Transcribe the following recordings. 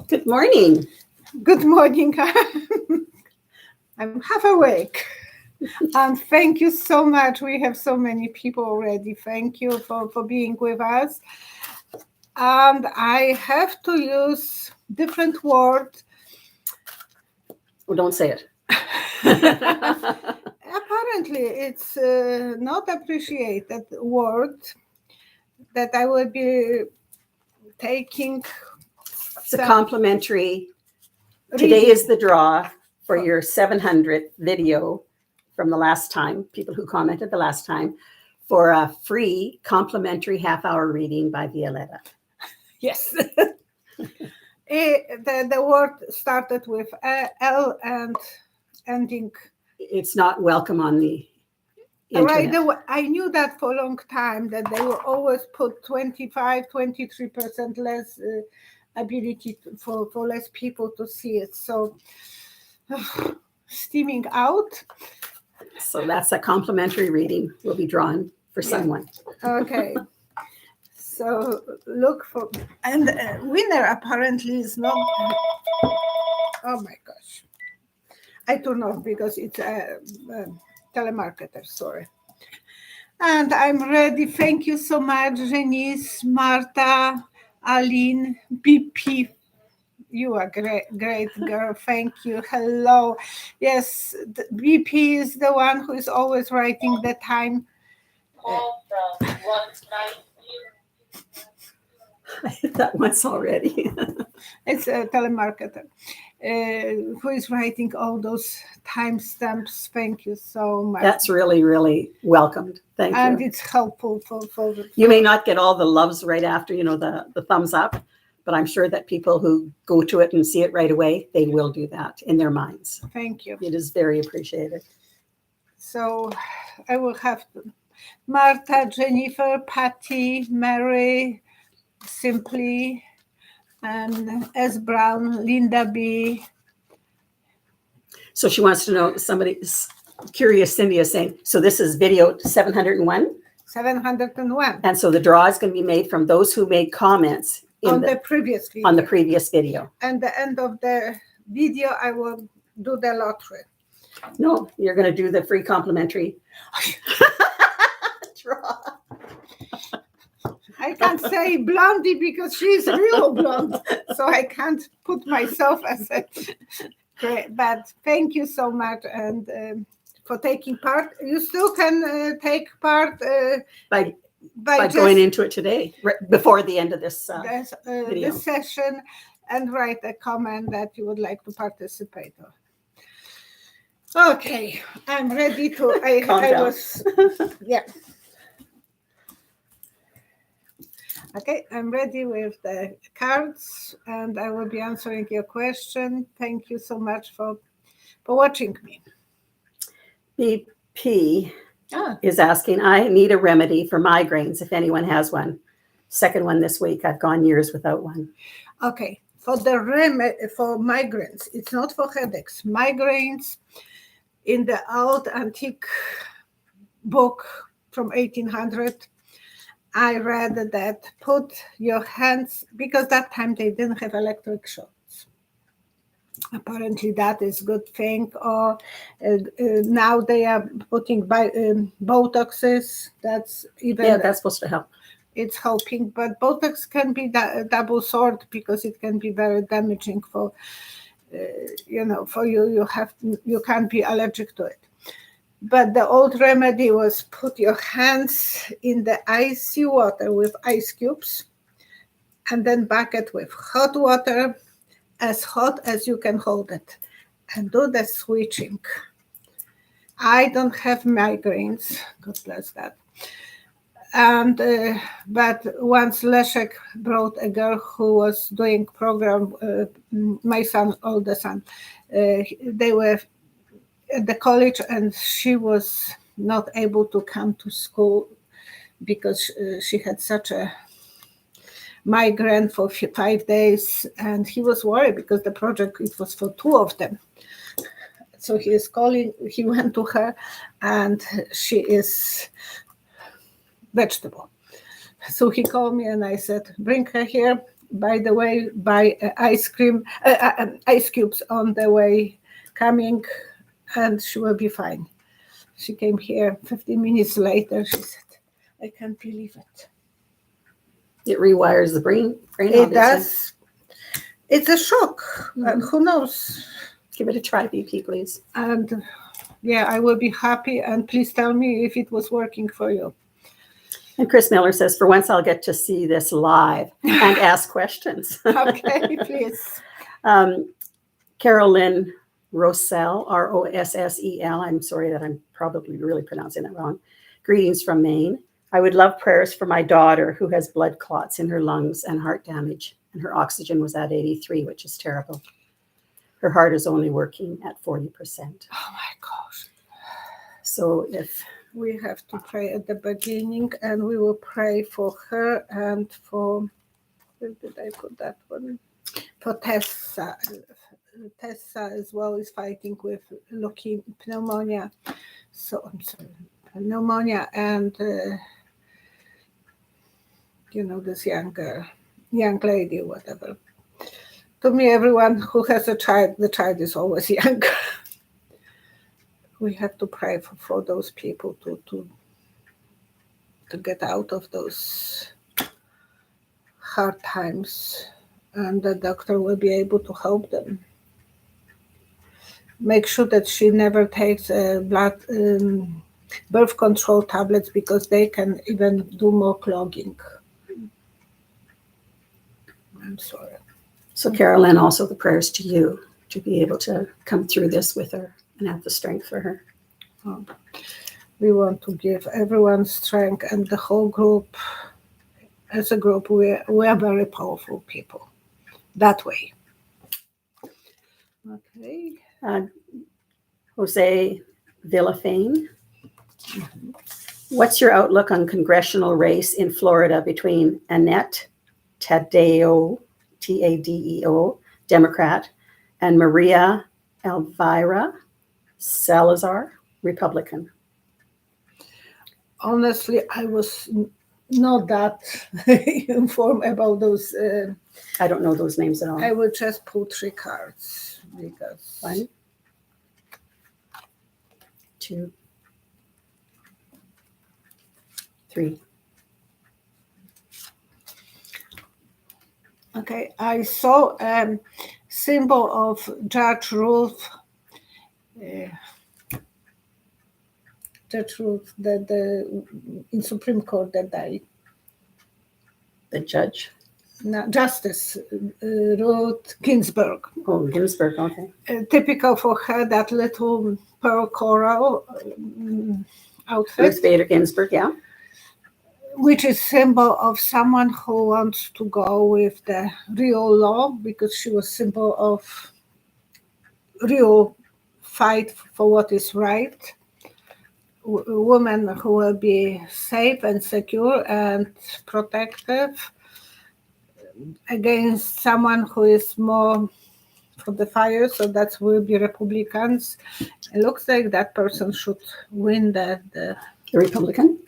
Good morning. Good morning. I'm half awake. And thank you so much. We have so many people already. Thank you for being with us. And I have to use different words. Well, don't say it. Apparently, it's not appreciated word that I will be taking. It's a complimentary. Today is the draw for your 700th video from the last time, people who commented the last time, for a free complimentary half-hour reading by Violetta. Yes. The word started with L and ending. It's not welcome on the internet. Right, I knew that for a long time, that they will always put 23% less ability for less people to see it. So steaming out. So that's a complimentary reading will be drawn for someone. Okay. So look for, and winner apparently is not, oh my gosh. I turn off because it's a telemarketer, sorry. And I'm ready. Thank you so much, Janice, Marta, Aline, BP. You are great girl. Thank you. Hello. Yes, BP is the one who is always writing the time. I hit that once already. It's a telemarketer who is writing all those timestamps. Thank you so much. That's really, really welcomed. Thank you. And it's helpful for you may not get all the loves right after, the thumbs up, but I'm sure that people who go to it and see it right away, they will do that in their minds. Thank you. It is very appreciated. So I will have Marta, Jennifer, Patty, Mary, Simply, and S. Brown, Linda B. So she wants to know, somebody's curious, Cindy is saying, so this is video 701? 701. And so the draw is going to be made from those who made comments on the previous video. On the previous video. And the end of the video, I will do the lottery. No, you're going to do the free complimentary draw. I can't say Blondie because she's real blonde, so I can't put myself as a great. But thank you so much and for taking part. You still can take part by going into it today, before the end of this video. This session, and write a comment that you would like to participate. Okay, I'm ready to. I was, yeah. Okay, I'm ready with the cards, and I will be answering your question. Thank you so much for watching me. BP is asking, I need a remedy for migraines, if anyone has one. Second one this week. I've gone years without one. Okay, for migraines, it's not for headaches. Migraines, in the old antique book from 1800, I read that put your hands, because that time they didn't have electric shocks. Apparently that is a good thing. Or now they are putting Botoxes. That's even. Yeah, that's supposed to help. It's helping, but Botox can be double sword because it can be very damaging for, for you. You can't be allergic to it. But the old remedy was put your hands in the icy water with ice cubes and then bucket with hot water, as hot as you can hold it, and do the switching. I don't have migraines, God bless that. And but once Leszek brought a girl who was doing program, my son, older son, they were at the college, and she was not able to come to school because she had such a migraine for 5 days, and he was worried because the project, it was for 2 of them. So he went to her, and she is vegetable. So he called me and I said, bring her here. by the way, buy ice cubes on the way coming, and she will be fine. She came here 15 minutes later. She said, I can't believe it. It rewires the brain It obviously. does. It's a shock. And who knows? Give it a try, BP, please. And yeah, I will be happy. And please tell me if it was working for you. And Chris Miller says, for once I'll get to see this live and ask questions. Okay, please. Carol Lynn Rossell, Rossel. I'm sorry that I'm probably really pronouncing that wrong. Greetings from Maine. I would love prayers for my daughter who has blood clots in her lungs and heart damage, and her oxygen was at 83, which is terrible. Her heart is only working at 40%. Oh my gosh. So if we have to pray at the beginning, and we will pray for her and for, where did I put that one? For Tessa. Tessa as well is fighting with pneumonia. So I'm sorry, pneumonia, and this young lady, whatever. To me, everyone who has a child, the child is always young. We have to pray for those people to get out of those hard times, and the doctor will be able to help them. Make sure that she never takes birth control tablets, because they can even do more clogging. I'm sorry. So Carolyn, also the prayers to you to be able to come through this with her and have the strength for her. Oh, we want to give everyone strength, and the whole group, as a group, we are very powerful people that way. Okay. Jose Villafane. What's your outlook on congressional race in Florida between Annette Tadeo, Tadeo, Democrat, and Maria Elvira Salazar, Republican? Honestly, I was not that informed about those. I don't know those names at all. I would just pull 3 cards because 1, 2, 3. Okay, I saw a symbol of Judge Ruth. Judge Ruth, in Supreme Court that day. The judge. No, Justice Ruth Ginsburg. Oh, Ginsburg, okay. Typical for her, that little pearl coral outfit. Ruth Bader Ginsburg, yeah. Which is symbol of someone who wants to go with the real law, because she was symbol of real fight for what is right. Woman who will be safe and secure and protective against someone who is more for the fire, so that will be Republicans. It looks like that person should win the Republican?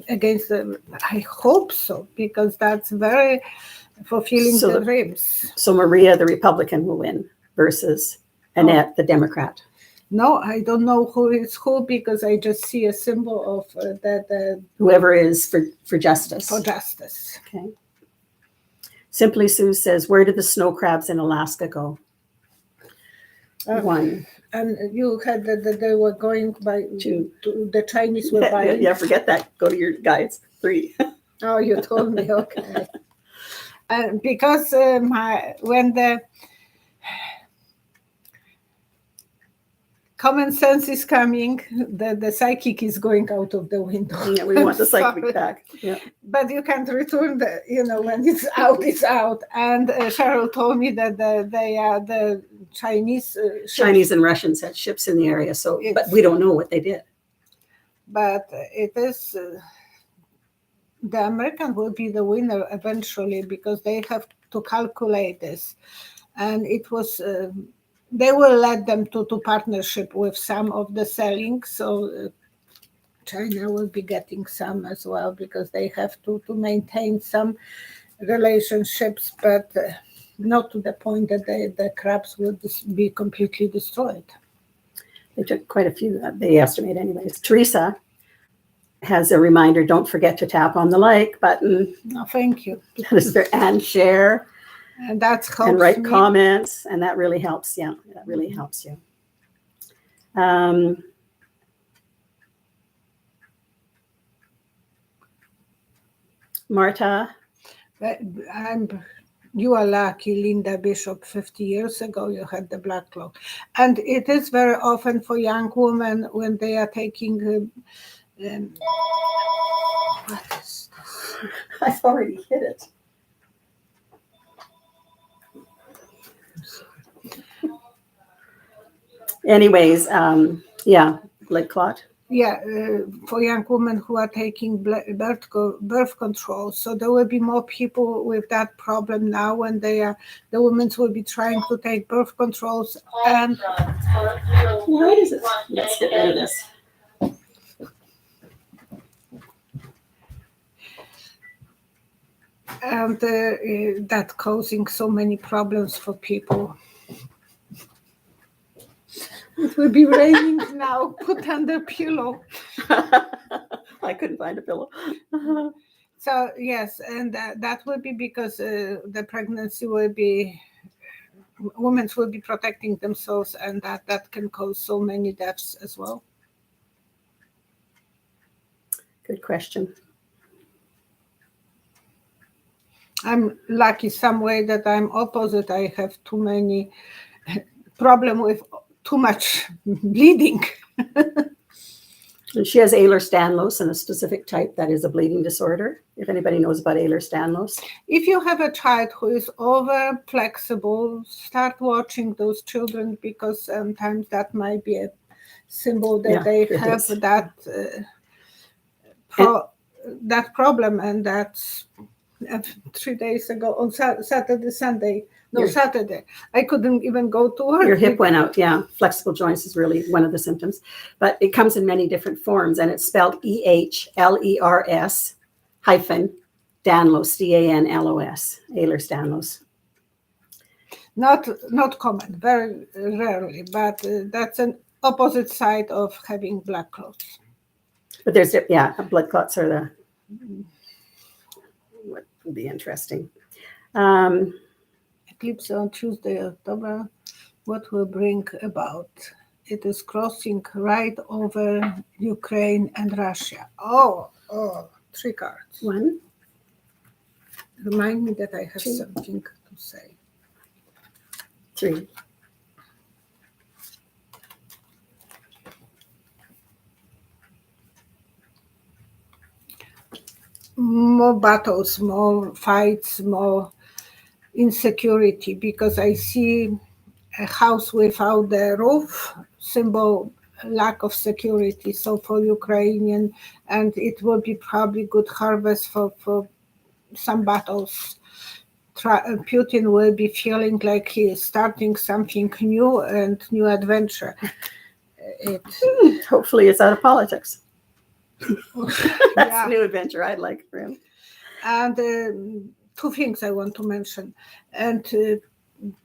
Against them. I hope so, because that's very fulfilling the dreams. So Maria, the Republican, will win versus Annette, the Democrat. No, I don't know who is who, because I just see a symbol of that. Whoever is for justice. For justice. Okay. Simply Sue says, where did the snow crabs in Alaska go? 1. And you had that they were going by 2. To the Chinese were buying. Yeah, forget that. Go to your guides. 3. Oh, you told me. Okay. Because when the common sense is coming, the psychic is going out of the window. Yeah, we want the psychic back. Yeah. But you can't return when it's out, it's out. And Sheryl told me that they are the Chinese. Chinese and Russians had ships in the area, but we don't know what they did. But it is the American will be the winner eventually, because they have to calculate this, and it was. They will let them to partnership with some of the selling, so China will be getting some as well, because they have to maintain some relationships, but not to the point that the crabs would be completely destroyed. They took quite a few, they estimate anyways. Teresa has a reminder, don't forget to tap on the like button. No, thank you. And share. And that helps and write me. comments, and that really helps. Yeah, that really helps you. Marta. You are lucky, Linda Bishop. 50 years ago, you had the black cloak. And it is very often for young women when they are taking... what is this? I've already hit it. Anyways, yeah, blood clot. Yeah, for young women who are taking birth control. So there will be more people with that problem now when the women will be trying to take birth controls. And why is it? Let's get rid of this. And that causing so many problems for people. It will be raining now. Put under pillow. I couldn't find a pillow. So yes, and that will be because the pregnancy will be, women will be protecting themselves, and that can cause so many deaths as well. Good question. I'm lucky some way that I'm opposite. I have too many problem with too much bleeding. And she has Ehlers-Danlos and a specific type that is a bleeding disorder. If anybody knows about Ehlers-Danlos. If you have a child who is over flexible, start watching those children, because sometimes that might be a symbol that they have that problem. And that's 3 days ago on Saturday, I couldn't even go to work. Your hip went out, yeah. Flexible joints is really one of the symptoms. But it comes in many different forms, and it's spelled EHLERS Danlos, DANLOS, Ehlers-Danlos. Not common, very rarely, but that's an opposite side of having black clots. But there's, blood clots are the, what would be interesting. Eclipse on Tuesday, October, what will bring about? It is crossing right over Ukraine and Russia. Oh, 3 cards. 1. Remind me that I have something to say. 3. More battles, more fights, more insecurity, because I see a house without the roof, symbol lack of security. So for Ukrainian, and it will be probably good harvest for some battles. Putin will be feeling like he is starting something new and new adventure. Hopefully it's out of politics. That's Yeah. a new adventure I'd like for him. And 2 things I want to mention. And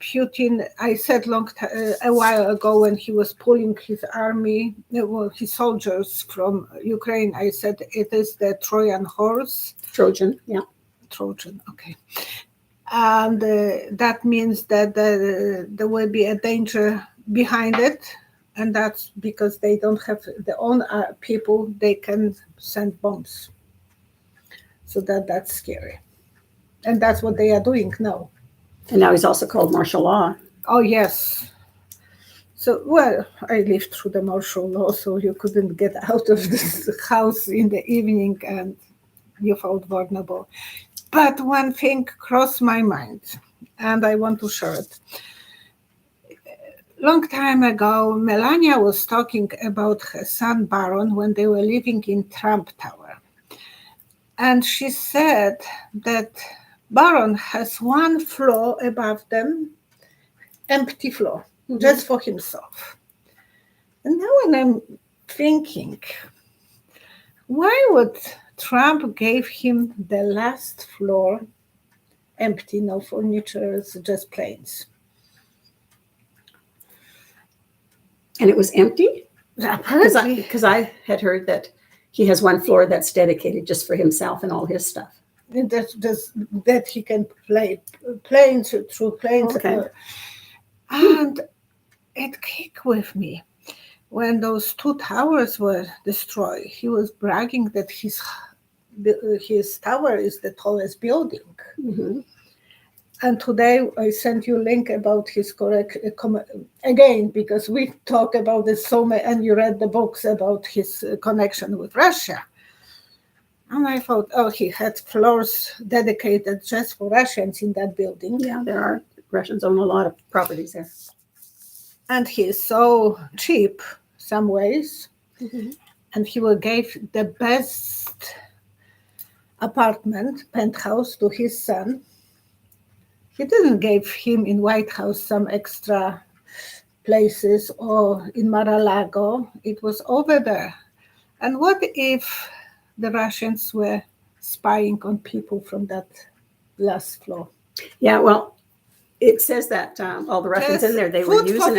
Putin, I said a while ago when he was pulling his army, his soldiers from Ukraine, I said it is the Trojan horse. Trojan, yeah. Trojan, okay. And that means that there will be a danger behind it. And that's because they don't have their own people, they can send bombs. So that's scary. And that's what they are doing now. And now he's also called martial law. Oh, yes. So, well, I lived through the martial law, so you couldn't get out of this house in the evening and you felt vulnerable. But one thing crossed my mind, and I want to share it. Long time ago, Melania was talking about her son Baron when they were living in Trump Tower. And she said that Baron has 1 floor above them, empty floor, just for himself. And now when I'm thinking, why would Trump give him the last floor empty, no furniture, it's just planes. And it was empty? Apparently, Because I had heard that he has one floor that's dedicated just for himself and all his stuff. that he can play planes through planes. Okay. And it kicked with me. When those 2 towers were destroyed, he was bragging that his tower is the tallest building. Mhm. And today I sent you a link about his again, because we talk about this so much, and you read the books about his connection with Russia. And I thought, oh, he had floors dedicated just for Russians in that building. Yeah, there are. Russians own a lot of properties there. And he is so cheap some ways. Mhm. And he will give the best apartment, penthouse, to his son. He didn't give him in White House some extra places or in Mar-a-Lago. It was over there. And what if the Russians were spying on people from that last floor? Yeah, well, it says that all the Russians in there, they were using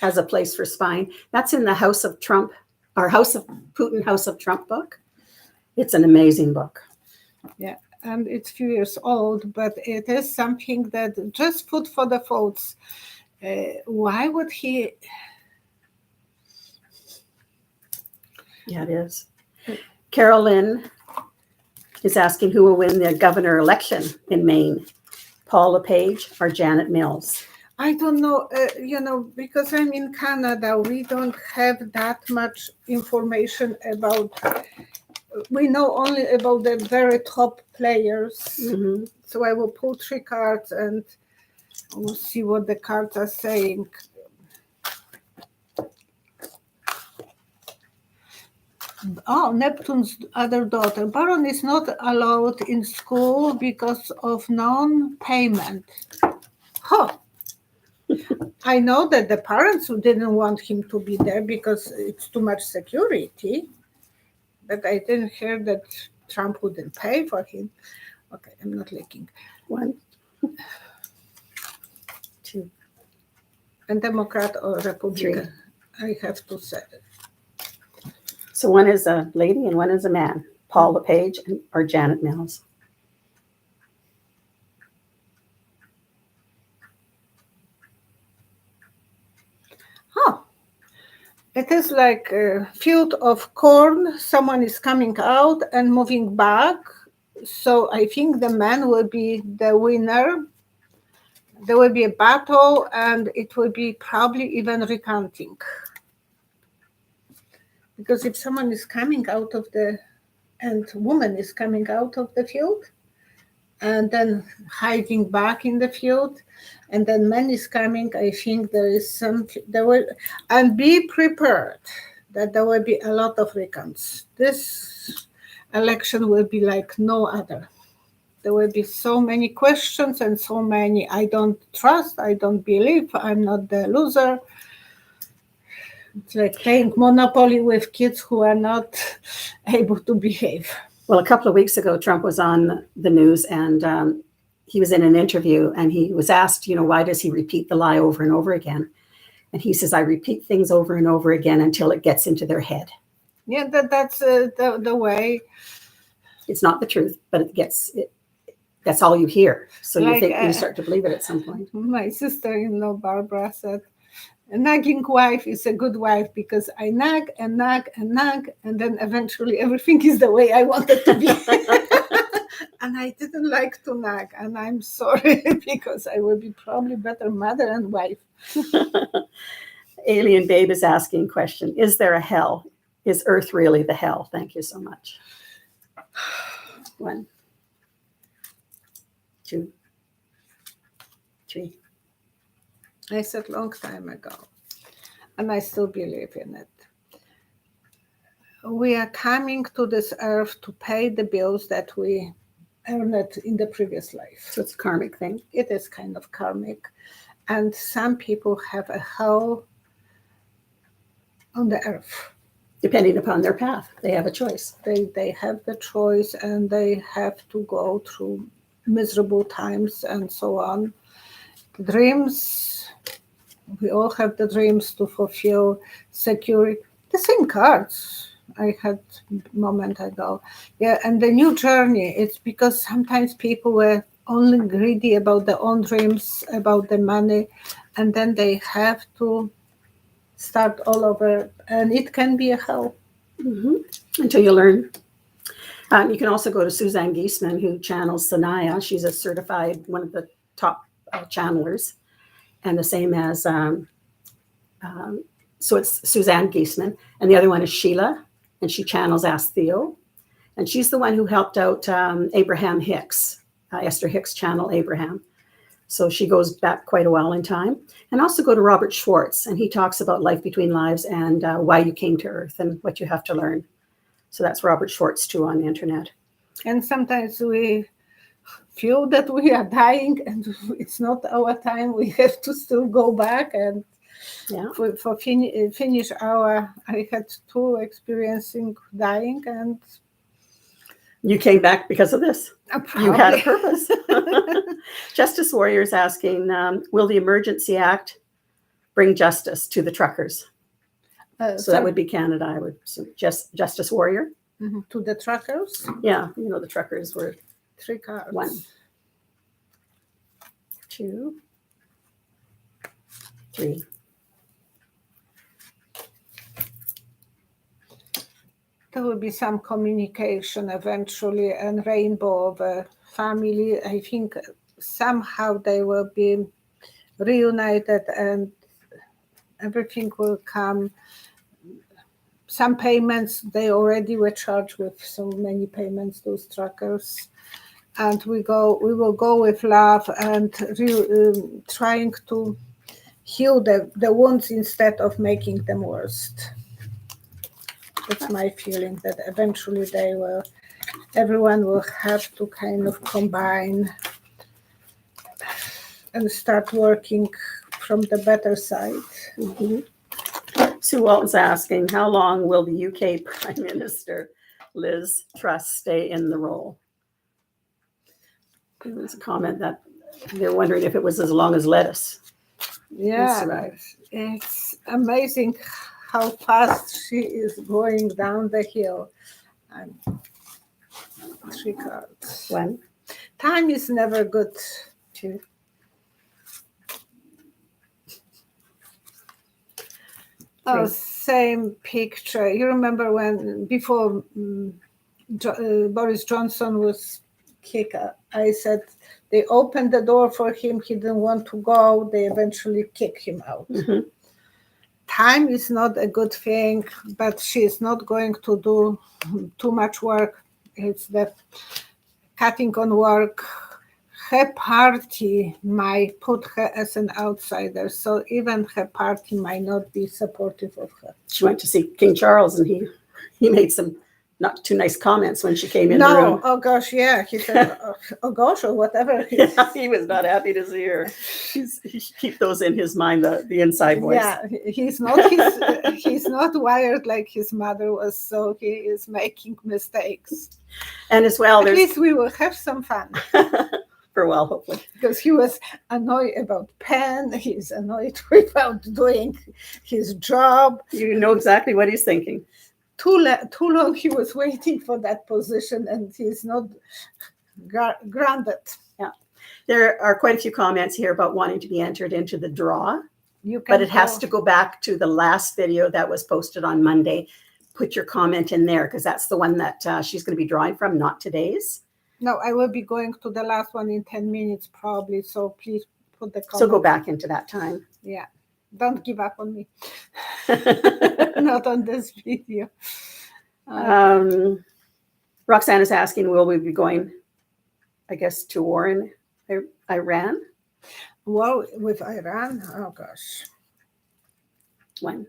as a place for spying. That's in the House of Trump, or House of Putin, House of Trump book. It's an amazing book. Yeah, and it's a few years old, but it is something that just food for the thoughts. Why would he? Yeah, it is. Carolyn is asking who will win the governor election in Maine, Paul LePage or Janet Mills? I don't know, because I'm in Canada, we don't have that much information about, we know only about the very top players. Mm-hmm. So I will pull 3 cards and we'll see what the cards are saying. Oh, Neptune's other daughter. Baron is not allowed in school because of non-payment. Huh. I know that the parents who didn't want him to be there because it's too much security, but I didn't hear that Trump wouldn't pay for him. Okay, I'm not looking. 1, 2, And Democrat or Republican? 3. I have to say. So one is a lady and one is a man, Paul LePage or Janet Mills. Oh, it is like a field of corn. Someone is coming out and moving back. So I think the man will be the winner. There will be a battle and it will be probably even recounting. Because if someone is coming out of and woman is coming out of the field and then hiding back in the field, and then man is coming, I think and be prepared that there will be a lot of recounts. This election will be like no other. There will be so many questions and so many, I don't trust, I don't believe, I'm not the loser. It's like playing Monopoly with kids who are not able to behave. Well, a couple of weeks ago, Trump was on the news and he was in an interview and he was asked, why does he repeat the lie over and over again? And he says, I repeat things over and over again until it gets into their head. Yeah, that's the way. It's not the truth, but that's all you hear. So you think you start to believe it at some point. My sister-in-law, Barbara, said, a nagging wife is a good wife because I nag and nag and nag, and then eventually everything is the way I want it to be. And I didn't like to nag, and I'm sorry because I will be probably better mother and wife. Alien Babe is asking a question. Is there a hell? Is Earth really the hell? Thank you so much. 1, 2, 3. I said long time ago, and I still believe in it. We are coming to this earth to pay the bills that we earned in the previous life. So it's a karmic thing. It is kind of karmic. And some people have a hell on the earth. Depending upon their path, they have a choice. They have the choice and they have to go through miserable times and so on. Dreams, we all have the dreams to fulfill, secure. The same cards I had a moment ago. Yeah, and the new journey, it's because sometimes people were only greedy about their own dreams, about the money, and then they have to start all over, and it can be a hell. Until you learn. You can also go to Suzanne Giesman, who channels Sanaya. She's a certified, one of the top channelers, and the same as, so it's Suzanne Giesman, and the other one is Sheila, and she channels Ask Theo, and she's the one who helped out Abraham Hicks, Esther Hicks channel Abraham. So she goes back quite a while in time. And also go to Robert Schwartz, and he talks about life between lives and why you came to Earth and what you have to learn. So that's Robert Schwartz too on the internet. And sometimes we feel that we are dying and it's not our time. We have to still go back and finish our, I had 2 experiencing dying, and you came back because of this. You had a purpose. Justice Warrior is asking, will the Emergency Act bring justice to the truckers? So that would be Canada, I would assume. Justice Warrior? To the truckers? Yeah, the truckers were 3 cards. 1, 2, 3. There will be some communication eventually, and rainbow of a family. I think somehow they will be reunited and everything will come. Some payments, they already were charged with so many payments, those truckers. And we will go with love and trying to heal the wounds instead of making them worse. That's my feeling, that eventually everyone will have to kind of combine and start working from the better side. Sue Walton's asking, how long will the UK Prime Minister Liz Truss stay in the role? There's a comment that they're wondering if it was as long as lettuce. Yeah, it's amazing how fast she is going down the hill. 3 cards. 1. Time is never good. 2. Oh, same picture. You remember when before Boris Johnson was kicked, I said they opened the door for him. He didn't want to go. They eventually kicked him out. Time is not a good thing, but she is not going to do too much work. It's that cutting on work. Her party might put her as an outsider, so even her party might not be supportive of her. She went to see King Charles, and he made some not too nice comments when she came in the room. Oh gosh, yeah. He said, oh gosh, or whatever. Yeah, he was not happy to see her. He should keep those in his mind, the inside voice. Yeah, he's not wired like his mother was, so he is making mistakes. And as well, at least we will have some fun. For a while, hopefully. Because he was annoyed about pen, he's annoyed about doing his job. You know exactly what he's thinking. Too long he was waiting for that position, and he's not granted. Yeah, there are quite a few comments here about wanting to be entered into the draw, but it has to go back to the last video that was posted on Monday. Put your comment in there, because that's the one that she's going to be drawing from, not today's. No, I will be going to the last one in 10 minutes probably, so please put the comment. So go back into that time. Yeah. Don't give up on me. Not on this video. Roxanne is asking, will we be going, I guess, to war in Iran? War with Iran? Oh, gosh. 1.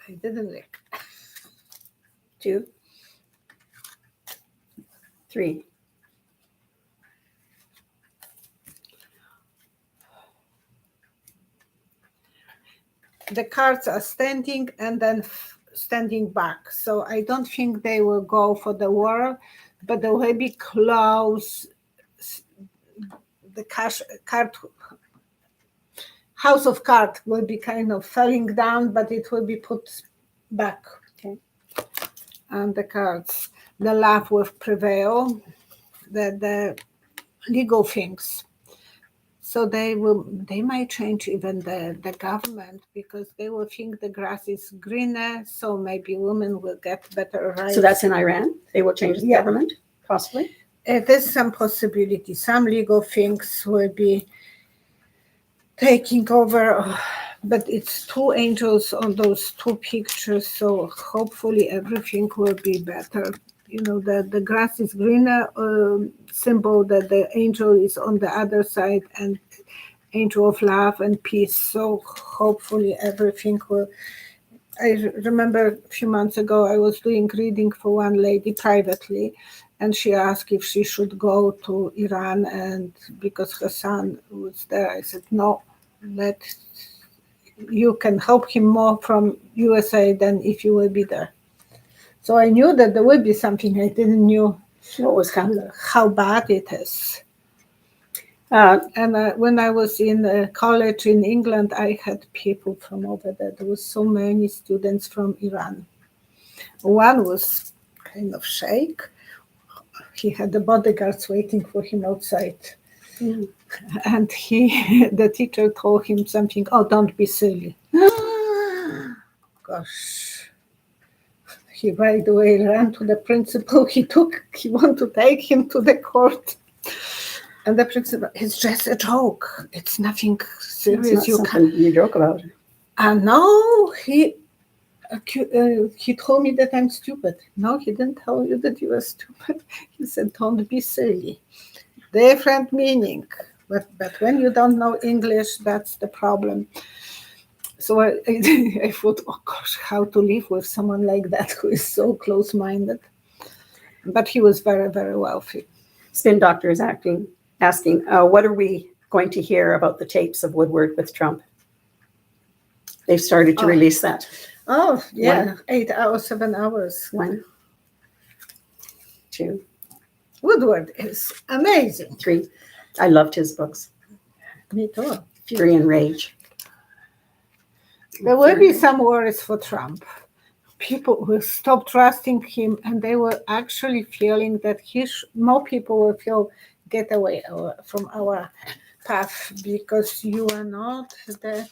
I didn't look. 2. 3. The cards are standing and then standing back. So I don't think they will go for the war, but they will be close the card house of cards will be kind of falling down, but it will be put back. Okay. And the cards, the love will prevail, the legal things. So they might change even the government, because they will think the grass is greener, so maybe women will get better rights. So that's in Iran? They will change the government, possibly? There's some possibility. Some legal things will be taking over, but it's two angels on those two pictures, so hopefully everything will be better. You know, the grass is greener, symbol that the angel is on the other side, and angel of love and peace. So hopefully everything will. I remember a few months ago I was doing reading for one lady privately, and she asked if she should go to Iran, and because her son was there, I said no. You can help him more from USA than if you will be there. So I knew that there would be something. I didn't know What was coming? how bad it is. And when I was in college in England, I had people from over there. There was so many students from Iran. One was kind of sheikh. He had the bodyguards waiting for him outside. Mm. And the teacher told him something, oh, don't be silly. Gosh. He right away ran to the principal. He wanted to take him to the court. And the principal, it's just a joke. It's nothing serious. You joke about. And no, he told me that I'm stupid. No, he didn't tell you that you were stupid. He said, don't be silly. Different meaning. But when you don't know English, that's the problem. So I thought, oh gosh, how to live with someone like that who is so close-minded. But he was very, very wealthy. Spin Doctor is asking, what are we going to hear about the tapes of Woodward with Trump? They've started to release that. Oh, yeah. 8 hours, 7 hours. 1, 2. Woodward is amazing. 3. I loved his books. Me too. Fury and Rage. There will be some worries for Trump. People will stop trusting him, and they were actually feeling that more people will feel get away from our path because you are not the.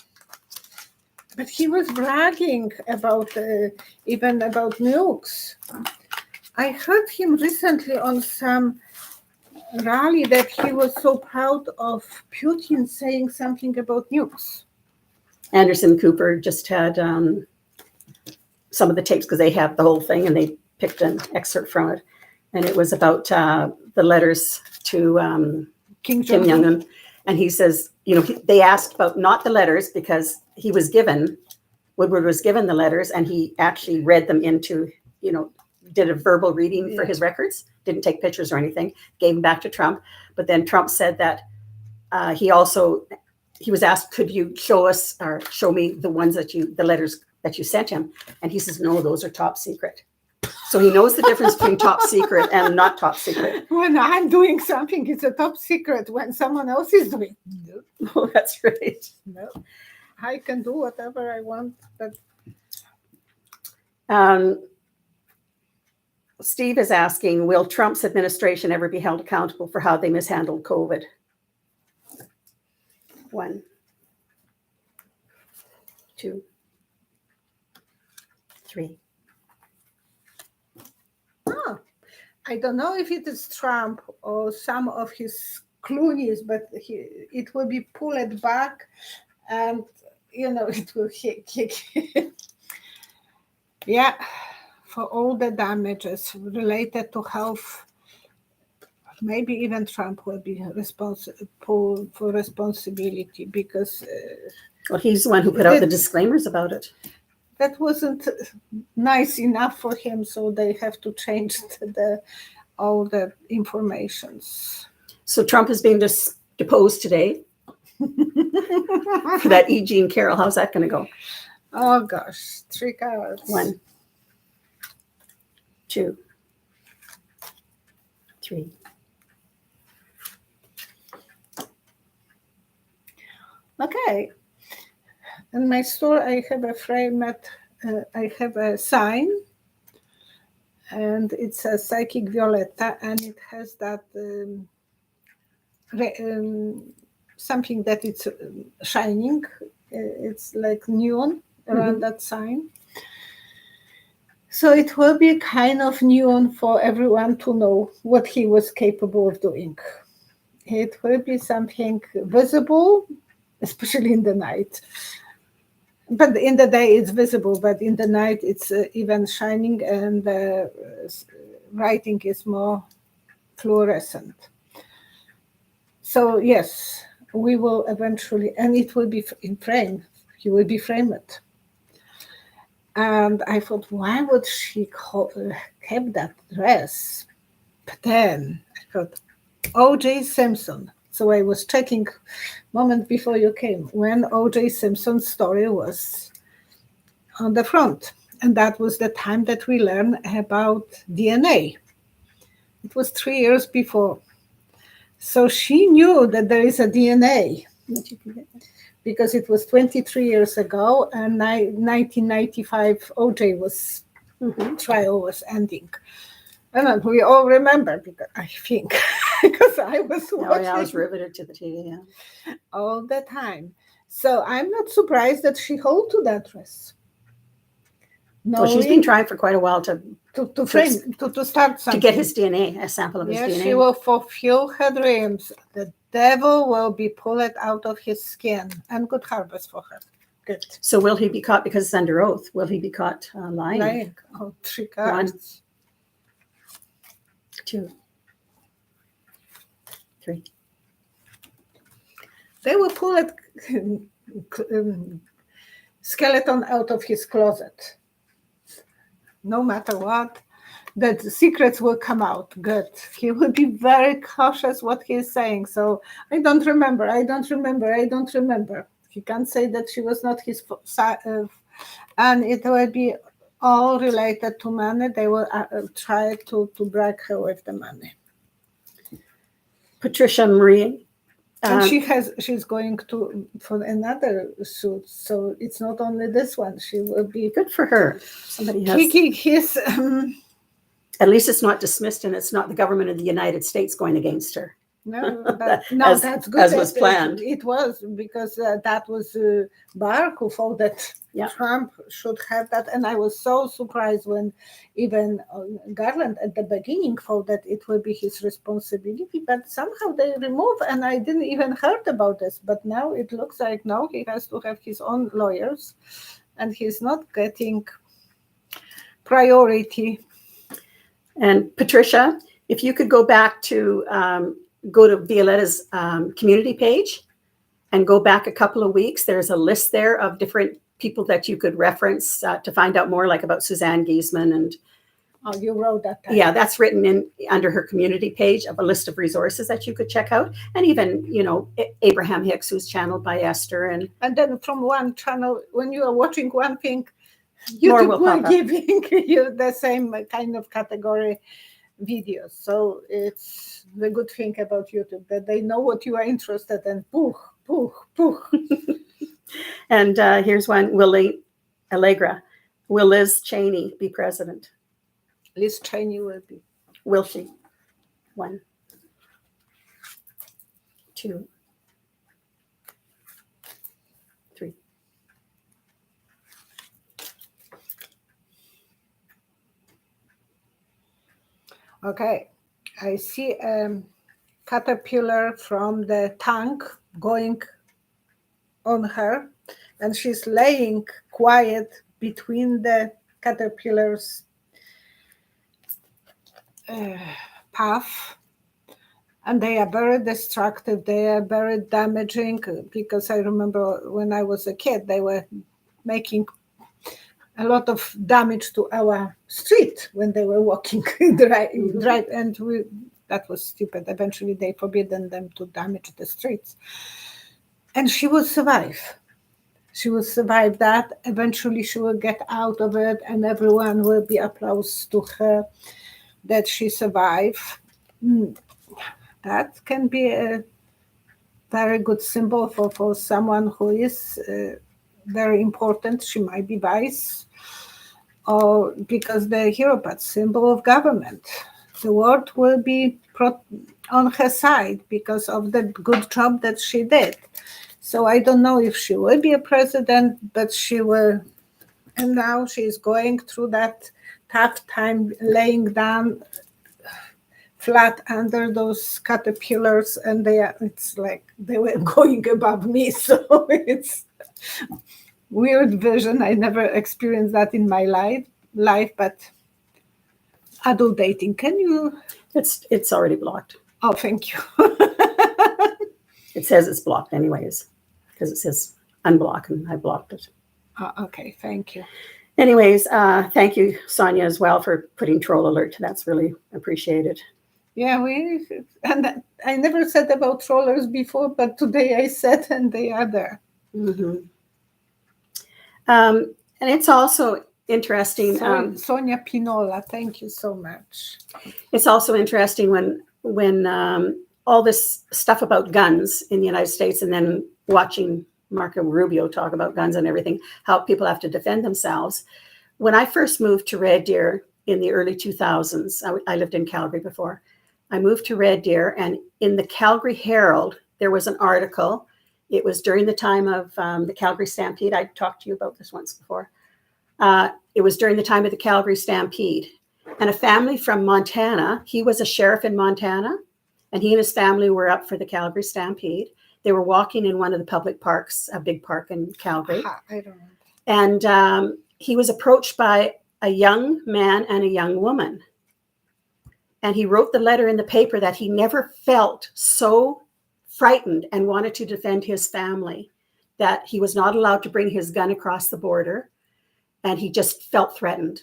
But he was bragging about even about nukes. I heard him recently on some rally that he was so proud of Putin saying something about nukes. Anderson Cooper just had some of the tapes because they have the whole thing and they picked an excerpt from it. And it was about the letters to Kim Jong-un. And he says, they asked about not the letters because Woodward was given the letters and he actually read them into, did a verbal reading for his records, didn't take pictures or anything, gave them back to Trump. But then Trump said that he was asked, could you show me the letters that you sent him? And he says, no, those are top secret. So he knows the difference between top secret and not top secret. When I'm doing something, it's a top secret. When someone else is doing, no. Oh, that's right. No, I can do whatever I want. But Steve is asking, will Trump's administration ever be held accountable for how they mishandled COVID? 1, 2, 3. Oh, I don't know if it is Trump or some of his Clooney's, but it will be pulled back, and it will hit. Yeah, for all the damages related to health. Maybe even Trump will be responsible for responsibility because. Well, he's the one who put out the disclaimers about it. That wasn't nice enough for him, so they have to change all the informations. So Trump is being deposed today for that E.G. and Carroll. How's that going to go? Oh gosh, 3 hours. 1, 2, 3, Okay. In my store, I have a frame I have a sign, and it says Psychic Violetta, and it has that something that it's shining. It's like neon around that sign. So it will be kind of neon for everyone to know what he was capable of doing. It will be something visible, especially in the night. But in the day it's visible, but in the night it's even shining, and the writing is more fluorescent. So yes, we will eventually, and it will be in frame. He will be framed. And I thought, why would she keep that dress? But then I thought, O.J. Simpson. So I was checking moment before you came when O.J. Simpson's story was on the front. And that was the time that we learned about DNA. It was 3 years before. So she knew that there is a DNA because it was 23 years ago, and 1995 OJ was trial was ending. And we all remember, because I think, because I was watching I was riveted to the TV, all the time. So I'm not surprised that she held to that dress. No, well, she's been trying for quite a while to start something. To get his DNA, a sample of his DNA. Yes, she will fulfill her dreams. The devil will be pulled out of his skin, and good harvest for her. Good. So will he be caught, because it's under oath, will he be caught lying? Lying. Oh, 3 cards. 1, 2, 3. They will pull a skeleton out of his closet. No matter what, the secrets will come out. Good. He will be very cautious what he is saying. So I don't remember. He can't say that she was not his and it will be all related to money. They will try to brag her with the money. Patricia Marie. And she's going for another suit, so it's not only this one. She will be good for her. Somebody has kicking his. At least it's not dismissed, and it's not the government of the United States going against her. No, as, that's good. As was planned. It was, because that was Barr who thought that Trump should have that, and I was so surprised when even Garland at the beginning thought that it will be his responsibility, but somehow they removed, and I didn't even heard about this. But now it looks like now he has to have his own lawyers, and he's not getting priority. And Patricia, if you could go back to go to Violetta's community page and go back a couple of weeks, there's a list there of different people that you could reference to find out more, like about Suzanne Giesman. And you wrote that time. Yeah, that's written in under her community page of a list of resources that you could check out. And even, Abraham Hicks, who's channeled by Esther. And then from one channel, when you are watching one thing, YouTube will giving you the same kind of category videos. So it's the good thing about YouTube, that they know what you are interested in. Pooh. And here's one. Allegra. Will Liz Cheney be president? Liz Cheney will be. Will she? 1, 2, 3. Okay, I see a caterpillar from the tank going on her, and she's laying quiet between the caterpillar's path, and they are very destructive, they are very damaging, because I remember when I was a kid, they were making a lot of damage to our street when they were walking drive, and that was stupid. Eventually they forbidden them to damage the streets, and she will survive. She will survive that. Eventually she will get out of it, and everyone will be applause to her that she survived. That can be a very good symbol for someone who is very important. She might be vice, or because the hero pad symbol of government. The world will be on her side because of the good job that she did. So I don't know if she will be a president, but she will. And now she's going through that tough time, laying down flat under those caterpillars, and it's like they were going above me. So it's weird vision. I never experienced that in my life, but adult dating. Can you? It's already blocked. Oh, thank you. It says it's blocked anyways, because it says unblock, and I blocked it. Okay, thank you. Anyways, thank you, Sonia, as well, for putting troll alert. That's really appreciated. Yeah, and I never said about trollers before, but today I said, and they are there. Mm-hmm. And it's also interesting. Sonia Pinola, thank you so much. It's also interesting when all this stuff about guns in the United States, and then watching Marco Rubio talk about guns and everything, how people have to defend themselves. When I first moved to Red Deer in the early 2000s, I lived in Calgary before. I moved to Red Deer, and in the Calgary Herald, there was an article. It was during the time of the Calgary Stampede. I talked to you about this once before. It was during the time of the Calgary Stampede. And a family from Montana, he was a sheriff in Montana, and he and his family were up for the Calgary Stampede. They were walking in one of the public parks, a big park in Calgary. I don't know. And he was approached by a young man and a young woman. And he wrote the letter in the paper that he never felt so frightened and wanted to defend his family, that he was not allowed to bring his gun across the border. And he just felt threatened.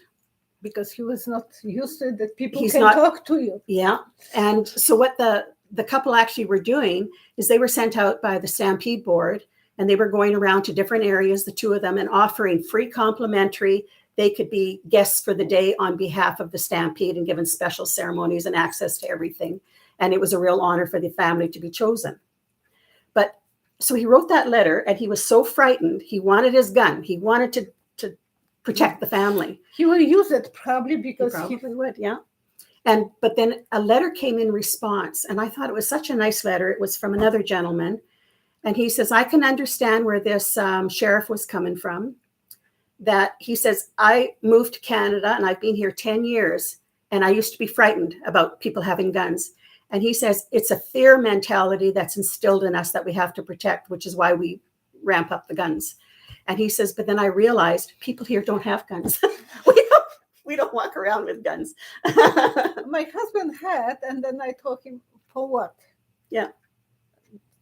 Because he was not used to it, that people He's can not- talk to you. Yeah. And so what the couple actually were doing is they were sent out by the Stampede Board, and they were going around to different areas, the two of them, and offering free complimentary. They could be guests for the day on behalf of the Stampede and given special ceremonies and access to everything. And it was a real honor for the family to be chosen. But so he wrote that letter, and he was so frightened. He wanted his gun. He wanted to protect the family. He will use it probably because He probably would, yeah. But then a letter came in response, and I thought it was such a nice letter. It was from another gentleman, and he says, I can understand where this sheriff was coming from. That he says, I moved to Canada, and I've been here 10 years, and I used to be frightened about people having guns. And he says, it's a fear mentality that's instilled in us that we have to protect, which is why we ramp up the guns. And he says, but then I realized people here don't have guns. We don't walk around with guns. my husband had, and then I told him, for what? Yeah.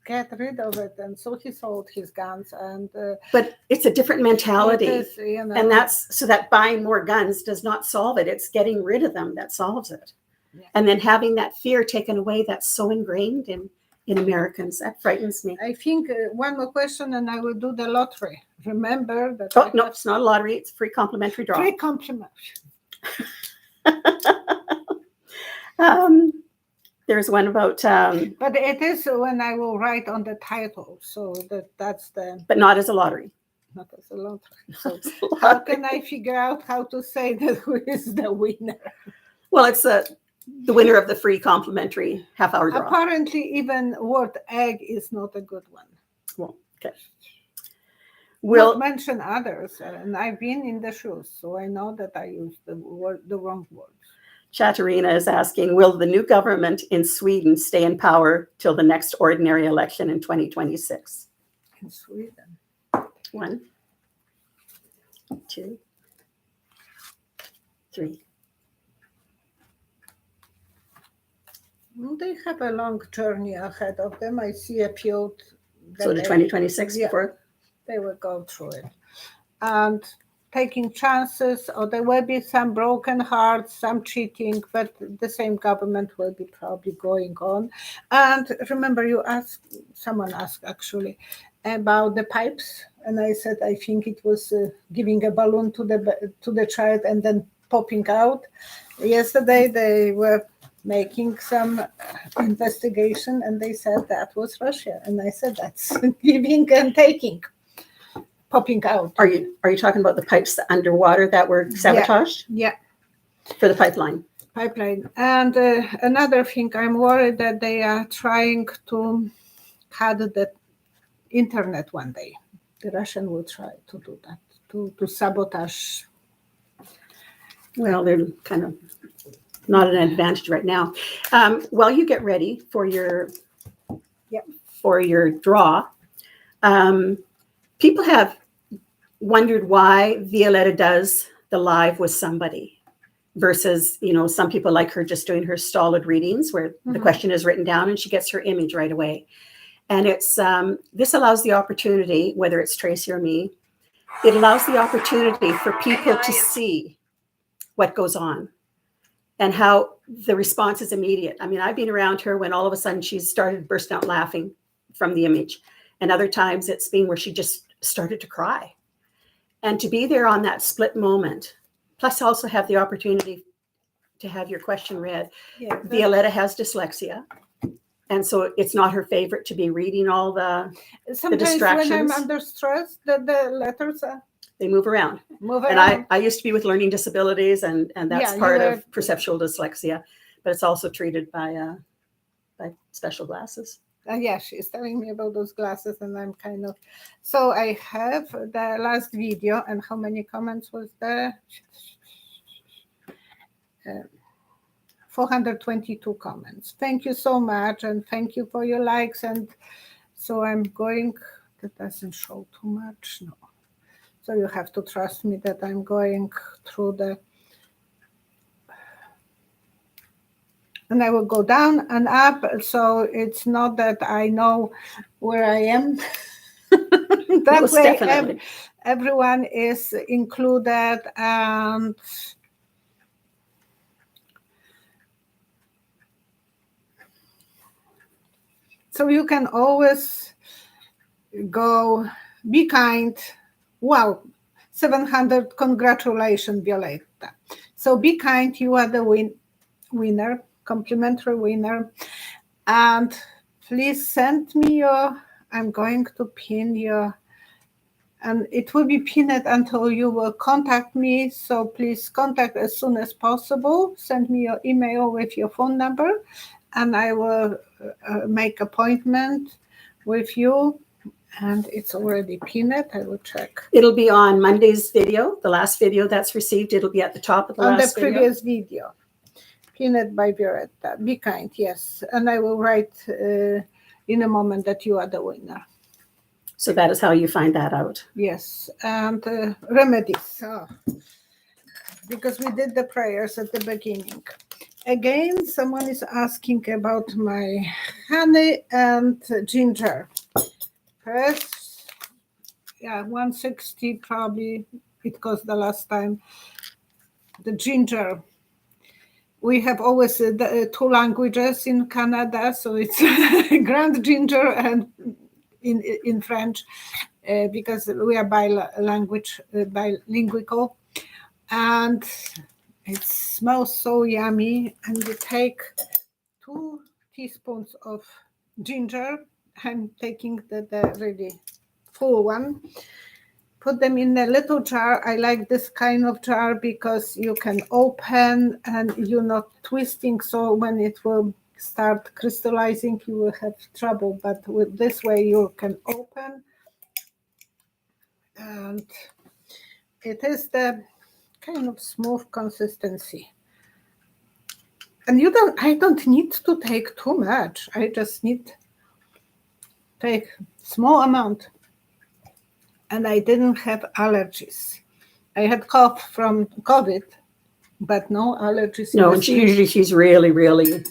Get rid of it. And so he sold his guns. And but it's a different mentality. it is, you know, And that's so that buying more guns does not solve it. It's getting rid of them that solves it. Yeah. And then having that fear taken away, that's so ingrained in Americans. That frightens me. I think one more question, and I will do the lottery. Remember that. Oh, no, it's not a lottery. It's a free complimentary draw. Free compliment. There's one about, But it is when I will write on the title. So that's the, but not as a lottery. not as a lottery. So It's a how lottery. can I figure out how to say that who is the winner? Well, it's the winner of the free complimentary half-hour draw. Apparently, even word egg is not a good one. Well, okay. Not mention others, and I've been in the shoes, so I know that I used the wrong word. Chatarina is asking, will the new government in Sweden stay in power till the next ordinary election in 2026? In Sweden. 1, 2, 3. They have a long journey ahead of them. I see a few. So to 2026 Yeah. before? They will go through it. And taking chances, or there will be some broken hearts, some cheating, but the same government will be probably going on. And remember, someone asked actually about the pipes, and I said I think it was giving a balloon to the child and then popping out. Yesterday they were making some investigation, and they said that was Russia. And I said, that's giving and taking, popping out. Are you talking about the pipes underwater that were sabotaged? Yeah. For the pipeline. And another thing, I'm worried that they are trying to cut the internet one day. The Russian will try to do that, to sabotage. Well, they're kind of not an advantage right now. While you get ready for your draw, people have wondered why Violetta does the live with somebody versus, some people like her just doing her stolid readings where the question is written down and she gets her image right away. And it's this allows the opportunity, whether it's Tracy or me, it allows the opportunity for people to see what goes on and how the response is immediate. I mean, I've been around her when all of a sudden she's started bursting out laughing from the image. And other times it's been where she just started to cry. And to be there on that split moment, plus also have the opportunity to have your question read. Yeah, Violetta has dyslexia. And so it's not her favorite to be reading all the distractions. When I'm under stress, the letters they move around. And I used to be with learning disabilities, and that's part of perceptual dyslexia, but it's also treated by special glasses. Yeah, she's telling me about those glasses, and I'm kind of. So I have the last video, and how many comments was there? 422 comments. Thank you so much, and thank you for your likes. And so I'm going. That doesn't show too much, no. So you have to trust me that I'm going through the. And I will go down and up, so it's not that I know where I am. That way, everyone is included, and so you can always go, be kind. Wow, 700, congratulations, Violetta. So be kind, you are the winner. Complimentary winner. And please send me I'm going to pin your, and it will be pinned until you will contact me. So please contact as soon as possible. Send me your email with your phone number, and I will make appointment with you. And it's already pinned. I will check. It'll be on Monday's video, the last video that's received. It'll be at the top of the last video. On the previous video. Pinned by Violetta. Be kind, yes. And I will write in a moment that you are the winner. So that is how you find that out. Yes. And remedies. Oh. Because we did the prayers at the beginning. Again, someone is asking about my honey and ginger. First, 160 probably. It cost the last time. The ginger. We have always two languages in Canada, so it's Grand Ginger and in French, because we are bilingual, and it smells so yummy. And you take 2 teaspoons of ginger. I'm taking the really full one. Put them in a little jar. I like this kind of jar because you can open and you're not twisting. So when it will start crystallizing, you will have trouble. But with this way, you can open. And it is the kind of smooth consistency. And I don't need to take too much. I just need to take small amount. And I didn't have allergies. I had cough from COVID, but no allergies. No, and she's really, really,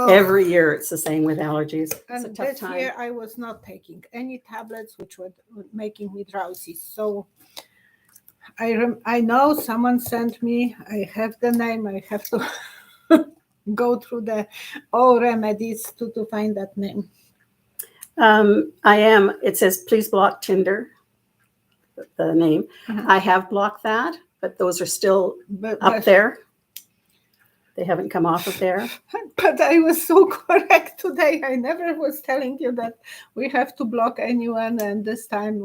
every year it's the same with allergies. And it's a tough time. Year I was not taking any tablets, which were making me drowsy. So I know someone sent me, I have the name, I have to go through all remedies to find that name. It says, please block Tinder. The name. I have blocked that, but those are still up there. They haven't come off of there. But I was so correct today. I never was telling you that we have to block anyone, and this time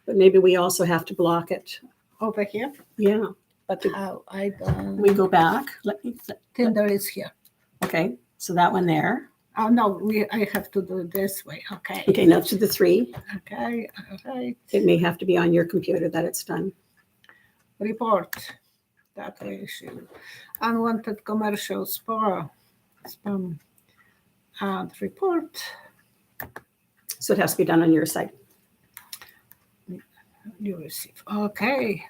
But maybe we also have to block it. over here. Yeah. But I don't. we go back. Tinder is here. Okay. So that one there. Oh no, I have to do it this way. Okay. Okay. Now to the 3. Okay. All right. It may have to be on your computer that it's done. Report. That issue. Unwanted commercial spam. And report. So it has to be done on your side. You receive. Okay.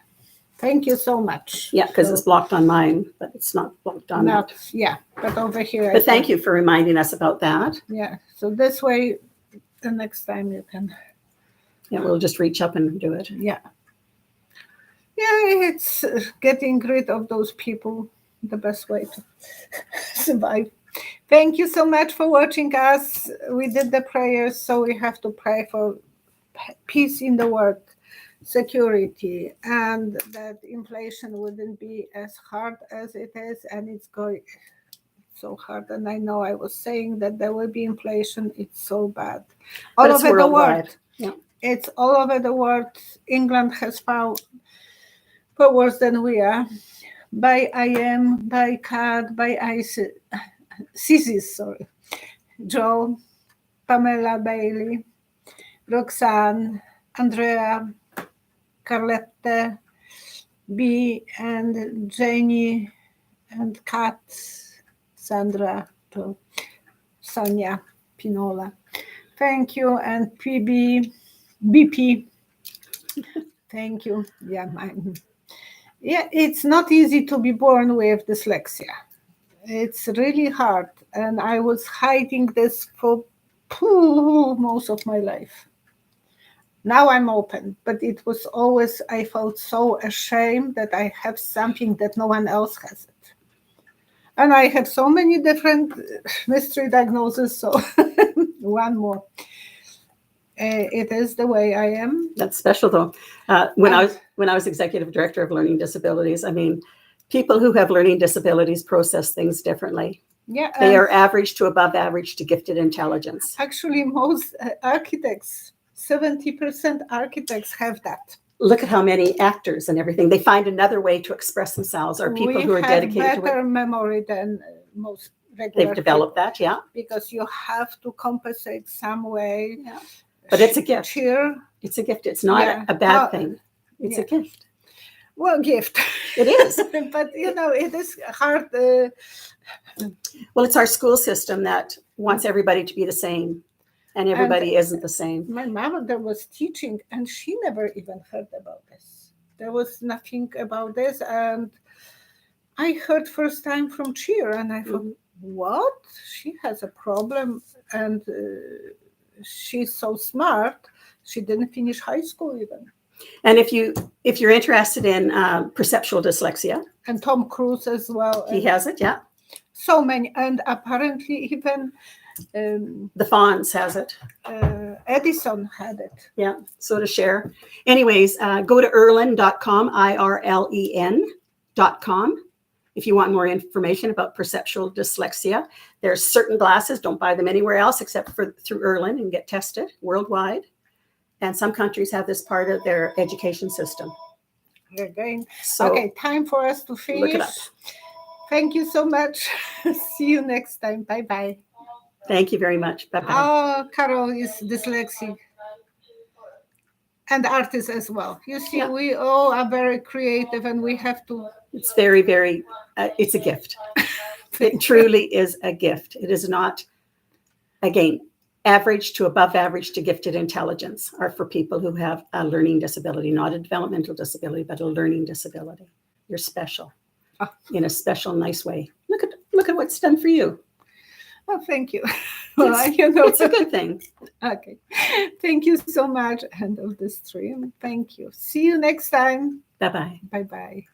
Thank you so much. Yeah, because it's blocked on mine, but it's not blocked on that. Yeah, but over here. But thank you for reminding us about that. Yeah. So this way, the next time you can. Yeah, we'll just reach up and do it. Yeah. Yeah, it's getting rid of those people, the best way to survive. Thank you so much for watching us. We did the prayers, so we have to pray for peace in the world, security, and that inflation wouldn't be as hard as it is, and it's going so hard. And I know I was saying that there will be inflation. It's so bad. All over the world. Yeah. It's all over the world. England has found worse than we are. By IM, by CAD, by ISIS, Joe, Pamela Bailey, Roxanne, Andrea, Carlette, B, and Jenny, and Kat, Sandra, Sonia, Pinola. Thank you, and PB, BP. Thank you. Yeah, mine. Yeah, it's not easy to be born with dyslexia. It's really hard, and I was hiding this for most of my life. Now I'm open, but it was always, I felt so ashamed that I have something that no one else has it. And I have so many different mystery diagnoses, so one more. It is the way I am. That's special, though. When I was executive director of learning disabilities, I mean, people who have learning disabilities process things differently. Yeah, they are average to above average to gifted intelligence. Actually, most architects, 70% architects have that. Look at how many actors and everything. They find another way to express themselves, or people who are dedicated to it. We have better memory than most regular They've developed people, that, yeah. because you have to compensate some way. Yeah. But it's a gift. Cheer. It's a gift. It's not a bad thing. It's a gift. Well, gift. It is. But, it is hard. Well, it's our school system that wants everybody to be the same, and everybody isn't the same. My mother was teaching, and she never even heard about this. There was nothing about this, and I heard first time from Cheer, and I thought, what? She has a problem, and she's so smart. She didn't finish high school even. And if you're interested in perceptual dyslexia, and Tom Cruise as well, he has it, yeah. So many, and apparently even the Fonz has it. Edison had it. Yeah, so does Cher. Anyways, go to irlen.com, IRLEN.com. If you want more information about perceptual dyslexia. There's certain glasses, don't buy them anywhere else except for through Irlen and get tested worldwide. And some countries have this part of their education system. Again. So, okay, time for us to finish. Look it up. Thank you so much. See you next time. Bye-bye. Thank you very much. Bye-bye. Oh, Carroll is dyslexic. And artists as well. You see, we all are very creative, and we have to. It's very, very, it's a gift. It truly is a gift. It is not, again, average to above average to gifted intelligence are for people who have a learning disability, not a developmental disability, but a learning disability. You're special in a special, nice way. Look at what's done for you. Oh, thank you. Well, it's a good thing. Okay. Thank you so much. End of the stream. Thank you. See you next time. Bye-bye. Bye-bye.